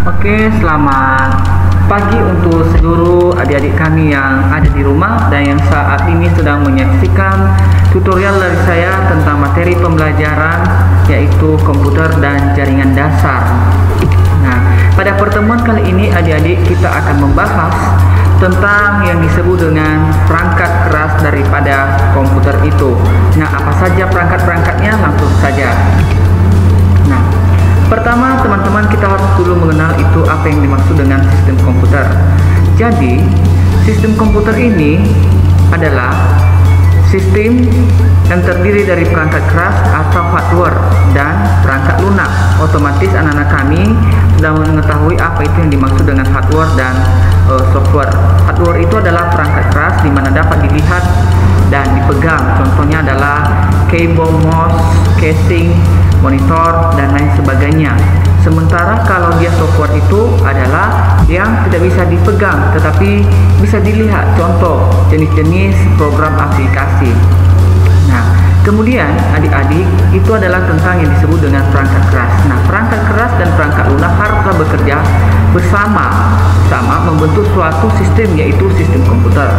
Oke, selamat pagi untuk seluruh adik-adik kami yang ada di rumah dan yang saat ini sedang menyaksikan tutorial dari saya tentang materi pembelajaran yaitu komputer dan jaringan dasar. Nah, pada pertemuan kali ini adik-adik kita akan membahas tentang yang disebut dengan perangkat keras daripada komputer itu. Nah, apa saja perangkat-perangkatnya? Langsung saja. Nah, pertama, teman-teman, kita harus dulu mengenal itu apa yang dimaksud dengan sistem komputer. Jadi, sistem komputer ini adalah sistem yang terdiri dari perangkat keras atau hardware dan perangkat lunak. Otomatis anak-anak kami sudah mengetahui apa itu yang dimaksud dengan hardware dan software. Hardware itu adalah perangkat keras di mana dapat dilihat dan dipegang. Contohnya adalah keyboard, mouse, casing, monitor, dan lain sebagainya. Sementara kalau dia software itu adalah yang tidak bisa dipegang tetapi bisa dilihat, contoh jenis-jenis program aplikasi. Nah, kemudian adik-adik itu adalah tentang yang disebut dengan perangkat keras. Nah, perangkat keras dan perangkat lunak haruslah bekerja bersama membentuk suatu sistem, yaitu sistem komputer.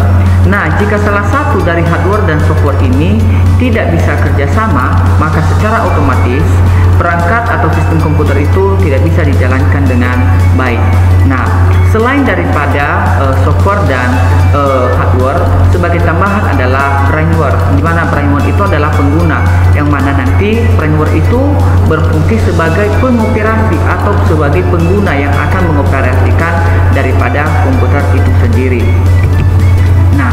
Nah, jika salah satu dari hardware dan software ini tidak bisa kerjasama, maka secara otomatis perangkat atau sistem komputer itu tidak bisa dijalankan dengan baik. Nah, selain daripada software dan hardware, sebagai tambahan adalah brainware, di mana brainware itu adalah pengguna, yang mana nanti brainware itu berfungsi sebagai pengoperasi atau sebagai pengguna yang akan mengoperasikan daripada komputer itu sendiri. Nah,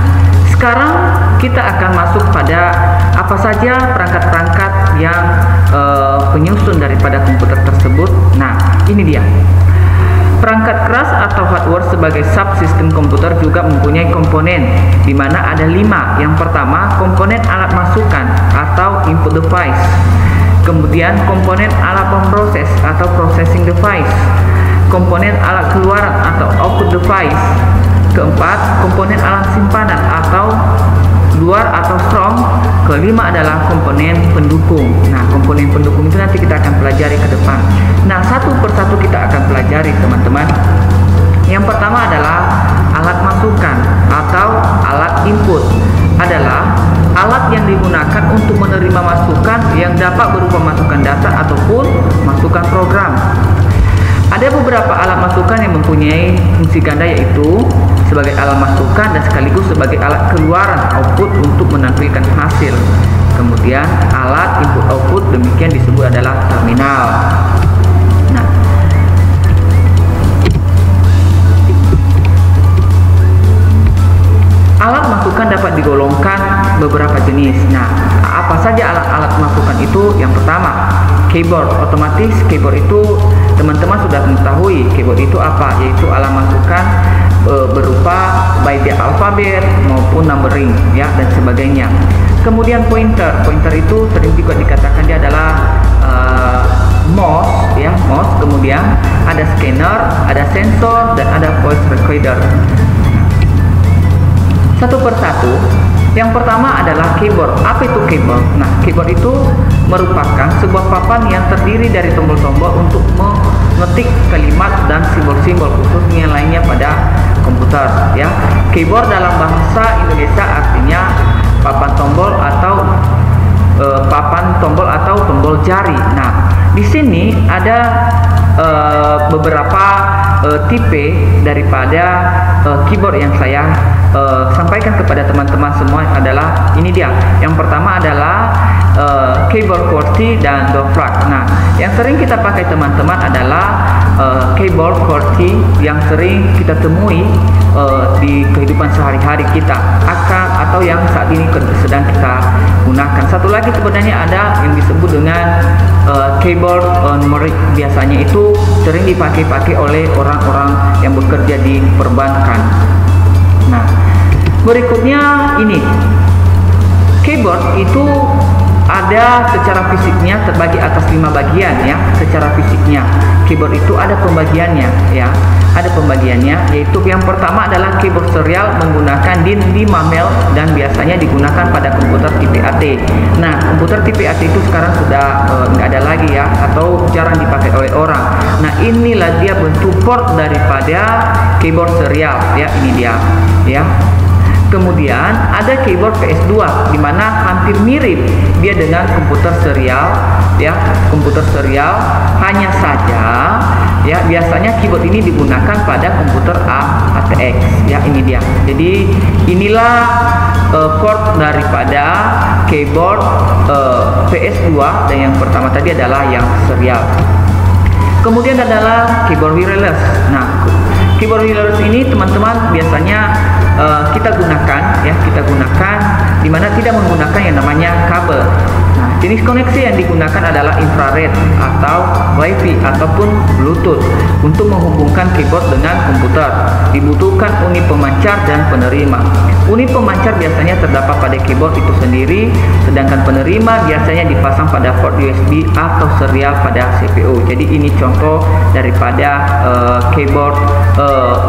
sekarang kita akan masuk pada apa saja perangkat-perangkat yang penyusun daripada komputer tersebut. Nah, ini dia. Perangkat keras atau hardware sebagai subsistem komputer juga mempunyai komponen, di mana ada 5. Yang pertama, komponen alat masukan atau input device. Kemudian komponen alat pemproses atau processing device. Komponen alat keluaran atau output device. Keempat, komponen alat simpanan atau luar atau strong. Kelima adalah komponen pendukung. Nah, komponen pendukung itu nanti kita akan pelajari ke depan. Nah, satu persatu kita akan pelajari, teman-teman. Yang pertama adalah alat masukan atau alat input. Adalah alat yang digunakan untuk menerima masukan yang dapat berupa masukan data ataupun masukan program. Ada beberapa alat masukan yang mempunyai fungsi ganda, yaitu sebagai alat masukan dan sekaligus sebagai alat keluaran output untuk menampilkan hasil. Kemudian alat input output demikian disebut adalah terminal. Nah, alat masukan dapat digolongkan beberapa jenis. Nah, apa saja alat-alat masukan itu? Yang pertama, keyboard. Otomatis keyboard itu teman-teman sudah mengetahui keyboard itu apa, yaitu alat masukan berupa baik dia alfabet maupun numbering ya dan sebagainya. Kemudian pointer itu sering juga dikatakan dia adalah mouse ya, mouse. Kemudian ada scanner, ada sensor, dan ada voice recorder. Satu persatu. Yang pertama adalah keyboard. Apa itu keyboard? Nah, keyboard itu merupakan sebuah papan yang terdiri dari tombol-tombol untuk mengetik kalimat dan simbol-simbol khususnya lainnya pada komputer ya. Keyboard dalam bahasa Indonesia artinya papan tombol atau tombol jari. Nah, di sini ada beberapa tipe daripada keyboard yang saya sampaikan kepada teman-teman semua adalah ini dia. Yang pertama adalah keyboard QWERTY dan dovlak. Nah, yang sering kita pakai teman-teman adalah keyboard QWERTY yang sering kita temui di kehidupan sehari-hari kita atau yang saat ini sedang kita gunakan. Satu lagi sebenarnya ada yang disebut dengan keyboard numerik. Biasanya itu sering dipakai oleh orang-orang yang bekerja di perbankan. Nah, berikutnya ini keyboard itu ada secara fisiknya terbagi atas 5 bagian ya, secara fisiknya. keyboard itu ada pembagiannya ya. Ada pembagiannya, yaitu yang pertama adalah keyboard serial menggunakan DIN 5 mil dan biasanya digunakan pada komputer tipe AT. Nah, komputer tipe AT itu sekarang sudah nggak ada lagi ya, atau jarang dipakai oleh orang. Nah, inilah dia bentuk port daripada keyboard serial ya, ini dia ya. Kemudian ada keyboard PS2 di mana hampir mirip dia dengan komputer serial ya, komputer serial, hanya saja ya biasanya keyboard ini digunakan pada komputer ATX ya, ini dia. Jadi inilah port daripada keyboard PS2, dan yang pertama tadi adalah yang serial. Kemudian adalah keyboard wireless. Nah, keyboard wireless ini teman-teman biasanya kita gunakan ya, di mana tidak menggunakan yang namanya kabel. Nah, jenis koneksi yang digunakan adalah infrared atau wifi ataupun bluetooth. Untuk menghubungkan keyboard dengan komputer dibutuhkan unit pemancar dan penerima. Unit pemancar biasanya terdapat pada keyboard itu sendiri, sedangkan penerima biasanya dipasang pada port USB atau serial pada CPU. Jadi ini contoh daripada keyboard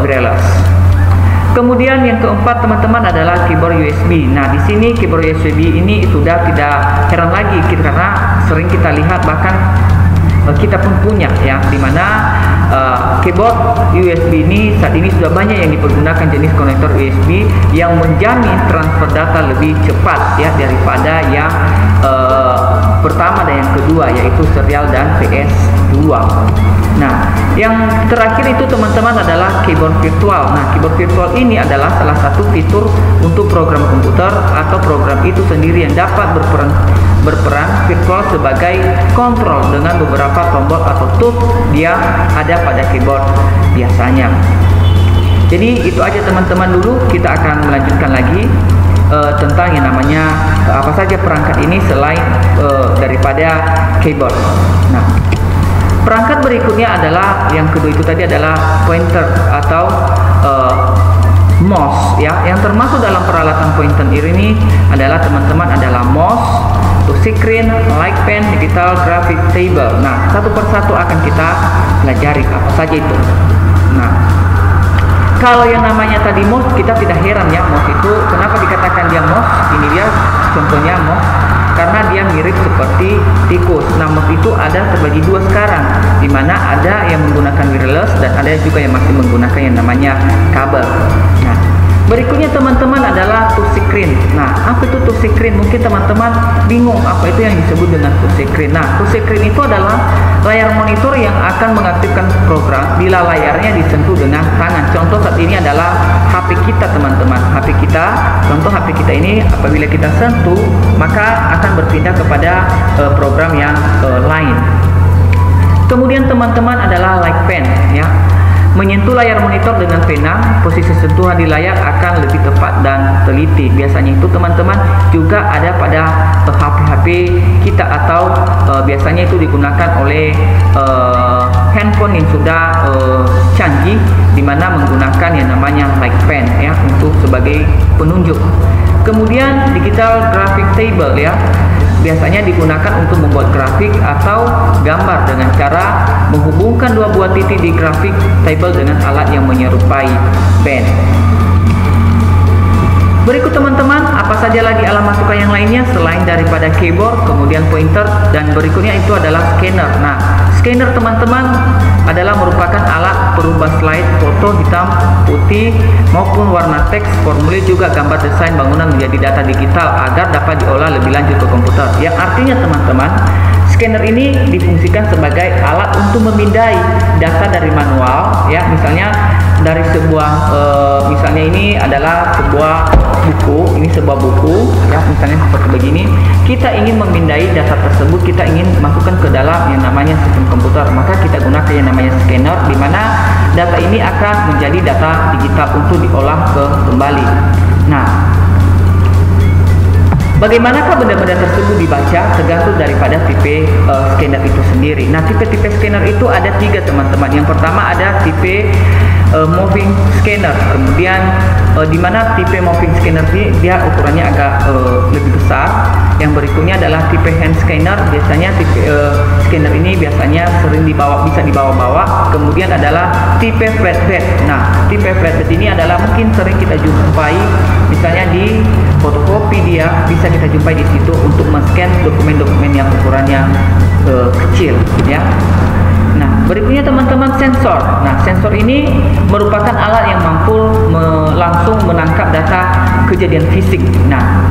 wireless. Kemudian yang keempat teman-teman adalah keyboard USB. Nah, di sini keyboard USB ini sudah tidak heran lagi karena sering kita lihat, bahkan kita pun punya ya, dimana keyboard USB ini saat ini sudah banyak yang dipergunakan jenis konektor USB yang menjamin transfer data lebih cepat ya daripada yang pertama dan yang kedua, yaitu serial dan PS2. Nah, yang terakhir itu teman-teman adalah keyboard virtual. Nah, keyboard virtual ini adalah salah satu fitur untuk program komputer atau program itu sendiri yang dapat berperan virtual sebagai kontrol dengan beberapa tombol atau tools dia ada pada keyboard biasanya. Jadi itu aja teman-teman, dulu kita akan melanjutkan lagi tentang yang namanya apa saja perangkat ini selain daripada keyboard. Nah, perangkat berikutnya adalah yang kedua itu tadi adalah pointer atau mouse ya. Yang termasuk dalam peralatan pointer ini adalah teman-teman adalah mouse, touchscreen, light pen, digital graphic table. Nah, satu persatu akan kita pelajari apa saja itu. Nah, kalau yang namanya tadi mouse, kita tidak heran ya, mouse itu kenapa dikatakan dia mouse. Ini dia contohnya mouse, karena dia mirip seperti tikus. Nah, mouse itu ada terbagi dua sekarang, dimana ada yang menggunakan wireless dan ada juga yang masih menggunakan yang namanya kabel. Nah, berikutnya teman-teman adalah touchscreen. Nah, apa itu touchscreen? Mungkin teman-teman bingung apa itu yang disebut dengan touchscreen. Nah, touchscreen itu adalah layar monitor yang akan mengaktifkan program bila layarnya disentuh dengan tangan. Contoh saat ini adalah HP kita teman-teman. HP kita, contoh HP kita ini apabila kita sentuh maka akan berpindah kepada program yang lain. Kemudian teman-teman adalah light pen ya. Menyentuh layar monitor dengan pena, posisi sentuhan di layar akan lebih tepat dan teliti. Biasanya itu teman-teman juga ada pada HP-HP kita, atau biasanya itu digunakan oleh handphone yang sudah canggih, dimana menggunakan yang namanya light pen ya untuk sebagai penunjuk. Kemudian digital graphic table ya, biasanya digunakan untuk membuat grafik atau gambar dengan cara menghubungkan dua buah titik di grafik table dengan alat yang menyerupai pen. Berikut teman-teman, apa saja lagi alat masukan yang lainnya selain daripada keyboard, kemudian pointer, dan berikutnya itu adalah scanner. Nah, scanner teman-teman adalah merupakan alat perubah slide foto hitam, putih maupun warna teks, formulir juga gambar desain bangunan menjadi data digital agar dapat diolah lebih lanjut ke komputer. Yang artinya teman-teman, scanner ini difungsikan sebagai alat untuk memindai data dari manual ya, misalnya dari sebuah misalnya ini adalah sebuah buku, ini sebuah buku ya, misalnya seperti begini. Kita ingin memindai data tersebut, kita ingin masukkan ke dalam yang namanya sistem komputer, maka kita gunakan yang namanya scanner, di mana data ini akan menjadi data digital untuk diolah kembali. Nah, bagaimanakah benda-benda tersebut dibaca tergantung daripada tipe scanner itu sendiri. Nah, tipe-tipe scanner itu ada 3 teman-teman. Yang pertama ada tipe moving scanner. Kemudian di mana tipe moving scanner ini dia ukurannya agak lebih besar. Yang berikutnya adalah tipe hand scanner. Biasanya tipe scanner ini biasanya sering bisa dibawa-bawa. Kemudian adalah tipe flatbed. Nah, tipe flatbed ini adalah mungkin sering kita jumpai misalnya di fotokopi, dia bisa kita jumpai di situ untuk men-scan dokumen-dokumen yang ukurannya kecil ya. Nah, berikutnya teman-teman sensor. Nah, sensor ini merupakan alat yang mampu langsung menangkap data kejadian fisik. Nah,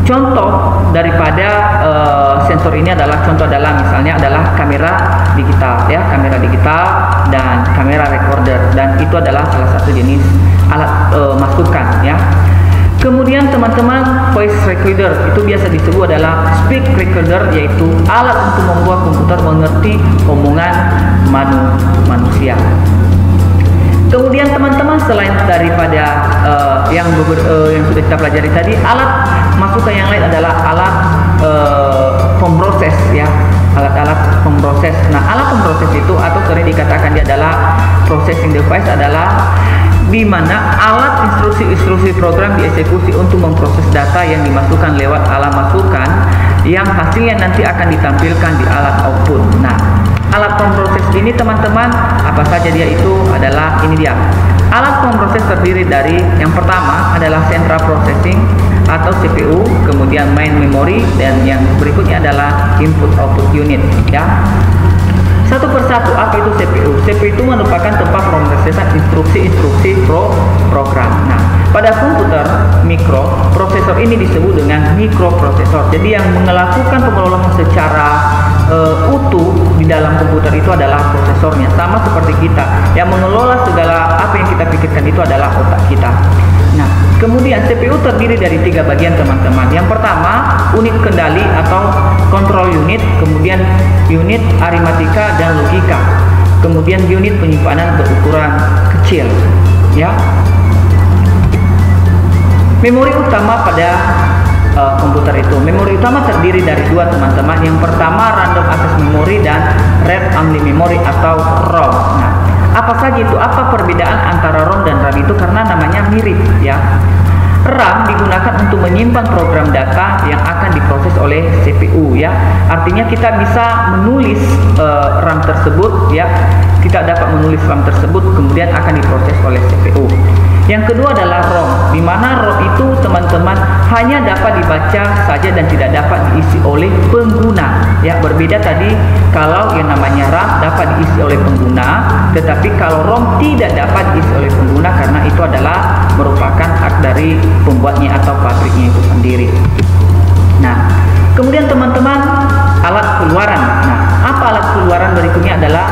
contoh daripada sensor ini adalah misalnya adalah kamera digital ya, kamera digital dan kamera recorder, dan itu adalah salah satu jenis alat masukan ya. Kemudian teman-teman voice recorder itu biasa disebut adalah speak recorder, yaitu alat untuk membuat komputer mengerti omongan manusia. Kemudian teman-teman selain daripada yang sudah kita pelajari tadi, alat masukan yang lain adalah alat pemproses ya, alat-alat pemproses. Nah, alat pemproses itu atau sering dikatakan dia adalah processing device, adalah di mana alat instruksi program dieksekusi untuk memproses data yang dimasukkan lewat alat masukan yang hasilnya nanti akan ditampilkan di alat output. Nah, alat pemproses ini teman-teman apa saja dia itu adalah ini dia. Alat pemproses terdiri dari yang pertama adalah central processing atau CPU, kemudian main memory, dan yang berikutnya adalah input output unit ya. Satu persatu, apa itu CPU? CPU itu merupakan tempat pemrosesan instruksi program. Nah, pada komputer mikro, prosesor ini disebut dengan mikroprosesor. Jadi yang melakukan pemrosesan secara utuh di dalam komputer itu adalah prosesornya. Sama seperti kita, yang mengelola segala apa yang kita pikirkan itu adalah otak kita. Nah, kemudian CPU terdiri dari 3 bagian teman-teman. Yang pertama, unit kendali atau control unit, kemudian unit aritmatika dan logika, kemudian unit penyimpanan berukuran kecil ya. Memori utama pada komputer itu, memori utama terdiri dari 2 teman-teman. Yang pertama random access memory dan read only memory atau ROM. Nah, apa saja itu? Apa perbedaan antara ROM dan RAM itu? Karena namanya mirip ya. RAM digunakan untuk menyimpan program data yang akan diproses oleh CPU ya. Artinya kita bisa menulis RAM tersebut ya. Kita dapat menulis RAM tersebut kemudian akan diproses oleh CPU. Yang kedua adalah ROM, di mana ROM itu teman-teman hanya dapat dibaca saja dan tidak dapat diisi oleh pengguna. Ya, berbeda tadi kalau yang namanya RAM dapat diisi oleh pengguna, tetapi kalau ROM tidak dapat diisi oleh pengguna karena itu adalah merupakan hak dari pembuatnya atau pabriknya itu sendiri. Nah, kemudian teman-teman alat keluaran. Nah, apa alat keluaran berikutnya adalah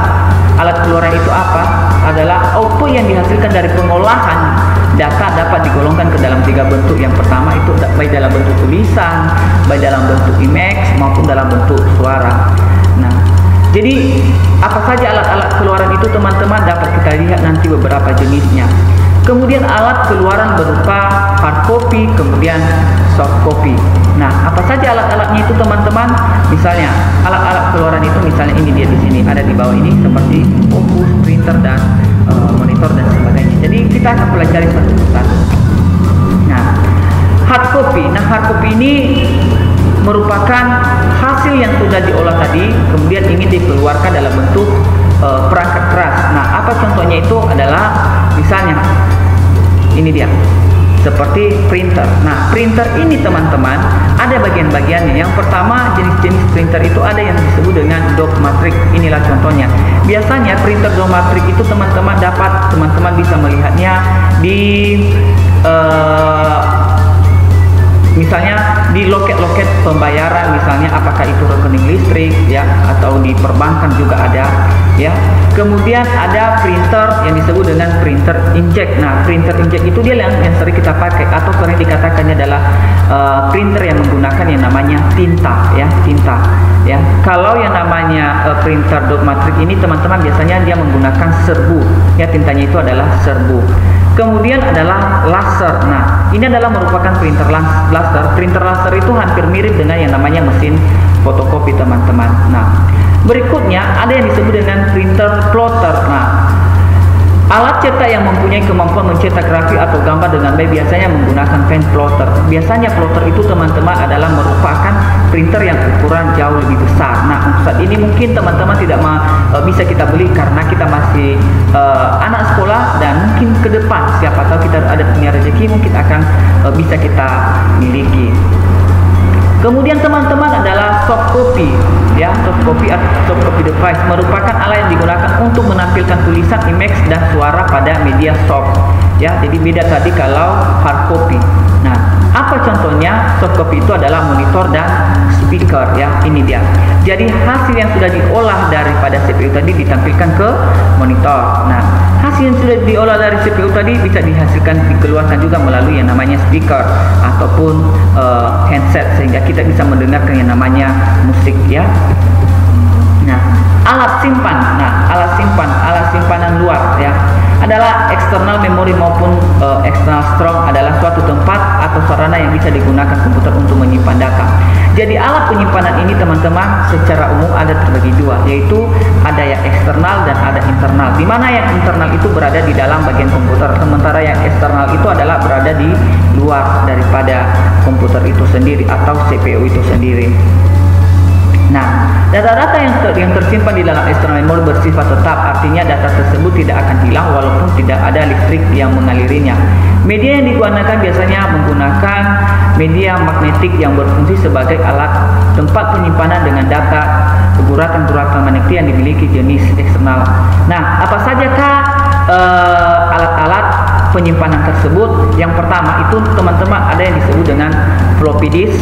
alat keluaran itu apa? Adalah output yang dihasilkan dari pengolahan data dapat digolongkan ke dalam 3 bentuk. Yang pertama itu baik dalam bentuk tulisan, baik dalam bentuk image maupun dalam bentuk suara. Nah, jadi apa saja alat-alat keluaran itu teman-teman dapat kita lihat nanti beberapa jenisnya. Kemudian alat keluaran berupa hard copy, kemudian soft copy. Nah, apa saja alat-alatnya itu teman-teman? Misalnya alat-alat keluaran itu misalnya ini dia di sini ada di bawah ini seperti fokus, printer dan monitor dan sebagainya. Jadi kita akan pelajari satu persatu. Nah, hard copy. Nah, hard copy ini merupakan hasil yang sudah diolah tadi kemudian ingin dikeluarkan dalam bentuk perangkat keras. Nah, apa contohnya itu adalah misalnya ini dia seperti printer. Nah, printer ini teman-teman ada bagian-bagiannya. Yang pertama, jenis-jenis printer itu ada yang disebut dengan dot matrix. Inilah contohnya. Biasanya printer dot matrix itu teman-teman bisa melihatnya di misalnya di loket-loket pembayaran, misalnya apakah itu rekening listrik ya atau di perbankan juga ada ya. Kemudian ada printer yang disebut dengan printer inkjet. Nah, printer inkjet itu dia yang sering kita pakai atau sering dikatakannya adalah printer yang menggunakan yang namanya tinta ya, tinta ya. Kalau yang namanya printer dot matrix ini teman-teman biasanya dia menggunakan serbu ya, tintanya itu adalah serbu. Kemudian adalah laser. Nah, ini adalah merupakan printer laser. Printer laser itu hampir mirip dengan yang namanya mesin fotokopi teman-teman. Nah, berikutnya ada yang disebut dengan printer plotter. Nah, alat cetak yang mempunyai kemampuan mencetak grafik atau gambar dengan baik biasanya menggunakan pen plotter. Biasanya plotter itu teman-teman adalah merupakan printer yang ukuran jauh lebih besar. Nah, untuk saat ini mungkin teman-teman tidak bisa kita beli karena kita masih anak sekolah, dan mungkin ke depan siapa tahu kita ada punya rezeki mungkin akan bisa kita miliki. Kemudian teman-teman adalah soft copy, ya. Soft copy atau soft copy device merupakan alat yang digunakan untuk menampilkan tulisan, image dan suara pada media soft, ya. Jadi beda tadi kalau hard copy. Nah, apa contohnya? Soft copy itu adalah monitor dan speaker, ya. Ini dia. Jadi hasil yang sudah diolah daripada CPU tadi ditampilkan ke monitor. Nah, hasil yang sudah diolah dari CPU tadi bisa dihasilkan, dikeluarkan juga melalui yang namanya speaker ataupun handset, sehingga kita bisa mendengarkan yang namanya musik, ya. Nah, alat simpan. Nah, alat simpanan luar, ya, adalah eksternal memori maupun external strong adalah suatu tempat atau sarana yang bisa digunakan komputer untuk menyimpan data. Jadi alat penyimpanan ini teman-teman secara umum ada terbagi dua, yaitu ada yang eksternal dan ada internal. Di mana yang internal itu berada di dalam bagian komputer, sementara yang eksternal itu adalah berada di luar daripada komputer itu sendiri atau CPU itu sendiri. Nah, data-data yang tersimpan di dalam external memory bersifat tetap, artinya data tersebut tidak akan hilang walaupun tidak ada listrik yang mengalirinya. Media yang digunakan biasanya menggunakan media magnetik yang berfungsi sebagai alat tempat penyimpanan dengan data guratan-guratan magnetik yang dimiliki jenis eksternal. Nah, apa sajakah alat-alat penyimpanan tersebut? Yang pertama itu teman-teman ada yang disebut dengan floppy disk,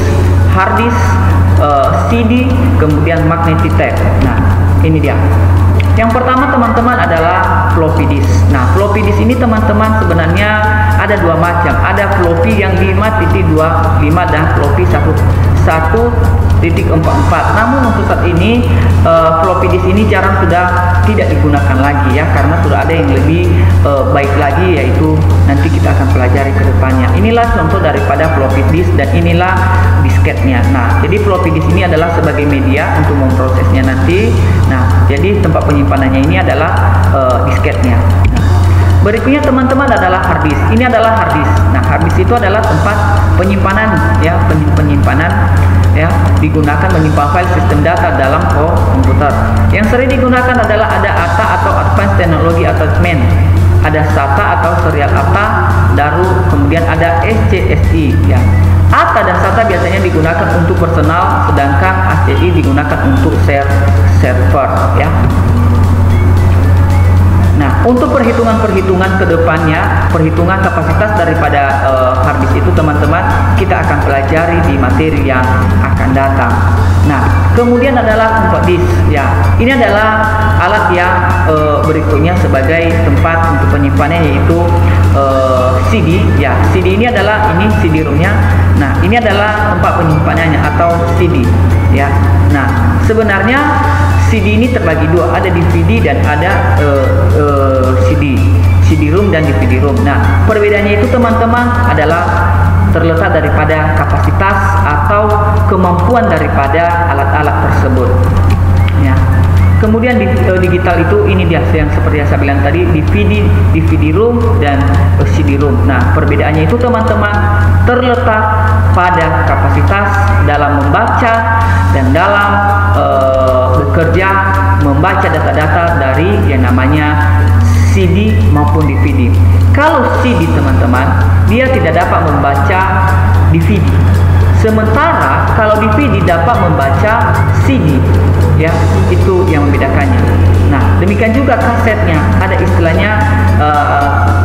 hard disk, CD, kemudian magnetic tape. Nah, ini dia. Yang pertama teman-teman adalah floppy disk. Nah, floppy disk ini teman-teman sebenarnya ada dua macam. Ada floppy yang 5.25 dan floppy 1.44. Namun untuk saat ini floppy disk ini jarang sudah tidak digunakan lagi, ya, karena sudah ada yang lebih baik lagi, yaitu nanti kita akan pelajari ke depannya. Inilah contoh daripada floppy disk dan inilah disketnya. Nah, jadi floppy disk ini adalah sebagai media untuk memprosesnya nanti. Nah, jadi tempat penyimpanannya ini adalah disketnya. Nah, berikutnya teman-teman adalah hard disk. Ini adalah hard disk. Nah, hard disk itu adalah tempat penyimpanan, ya, penyimpanan, ya, digunakan menyimpan file sistem data dalam komputer. Yang sering digunakan adalah ada ATA atau Advanced Technology Attachment, ada SATA atau Serial ATA, kemudian ada SCSI, ya. ATA dan SATA biasanya digunakan untuk personal, sedangkan ACI digunakan untuk server, ya. Nah, untuk perhitungan-perhitungan ke depannya, perhitungan kapasitas daripada hard disk itu teman-teman kita akan pelajari di materi yang akan datang. Nah, kemudian adalah compact disk, ya. Ini adalah alat yang berikutnya sebagai tempat untuk penyimpanannya, yaitu CD, ya. CD ini adalah CD-ROM-nya. Nah, ini adalah tempat penyimpanannya atau CD, ya. Nah, sebenarnya CD ini terbagi dua, ada DVD dan ada CD-ROM dan DVD-ROM. Nah, perbedaannya itu teman-teman adalah terletak daripada kapasitas atau kemampuan daripada alat-alat tersebut, ya. Kemudian di digital itu ini dia yang seperti yang saya bilang tadi, DVD-ROM dan CD-ROM. Nah, perbedaannya itu teman-teman terletak pada kapasitas dalam membaca dan dalam bekerja membaca data-data dari yang namanya CD maupun DVD. Kalau CD teman-teman, dia tidak dapat membaca DVD. Sementara kalau DVD dapat membaca CD, ya, itu yang membedakannya. Nah, demikian juga kasetnya, ada istilahnya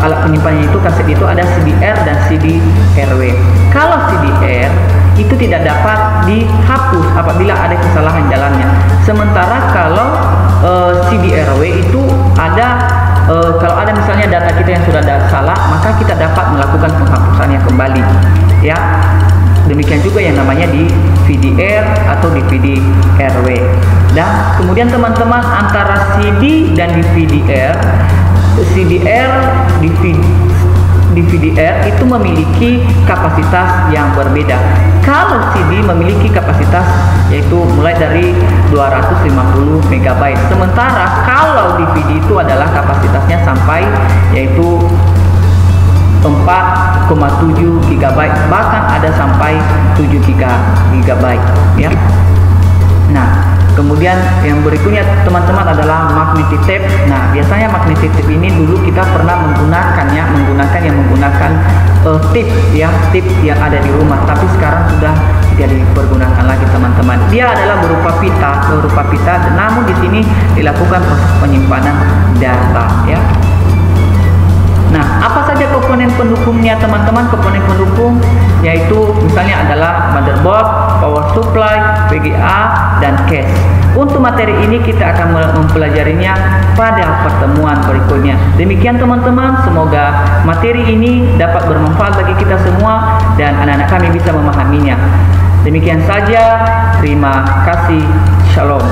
alat penyimpanannya itu, kaset itu ada CDR dan CD-RW. Kalau CDR itu tidak dapat dihapus apabila ada kesalahan jalannya. Sementara kalau CD-RW itu ada kalau ada misalnya data kita yang sudah salah, maka kita dapat melakukan penghapusannya kembali, ya. Demikian juga yang namanya di VDR atau DVD-RW. Dan kemudian teman-teman antara CD dan DVD-R, DVD-R itu memiliki kapasitas yang berbeda. Kalau CD memiliki kapasitas yaitu mulai dari 250 MB. Sementara kalau DVD itu adalah kapasitasnya sampai sampai, yaitu 4,7 GB, bahkan ada sampai 7 GB ya. Nah, kemudian yang berikutnya teman-teman adalah magnetic tape. Nah, biasanya magnetic tape ini dulu kita pernah menggunakan tip ya, tip yang ada di rumah, tapi sekarang sudah tidak dipergunakan lagi teman-teman. Dia adalah berupa pita, namun di sini dilakukan proses penyimpanan data ya. Nah, apa saja komponen pendukungnya teman-teman? Komponen pendukung yaitu misalnya adalah motherboard, power supply, VGA, dan cache. Untuk materi ini kita akan mempelajarinya pada pertemuan berikutnya. Demikian teman-teman, semoga materi ini dapat bermanfaat bagi kita semua dan anak-anak kami bisa memahaminya. Demikian saja, terima kasih, shalom.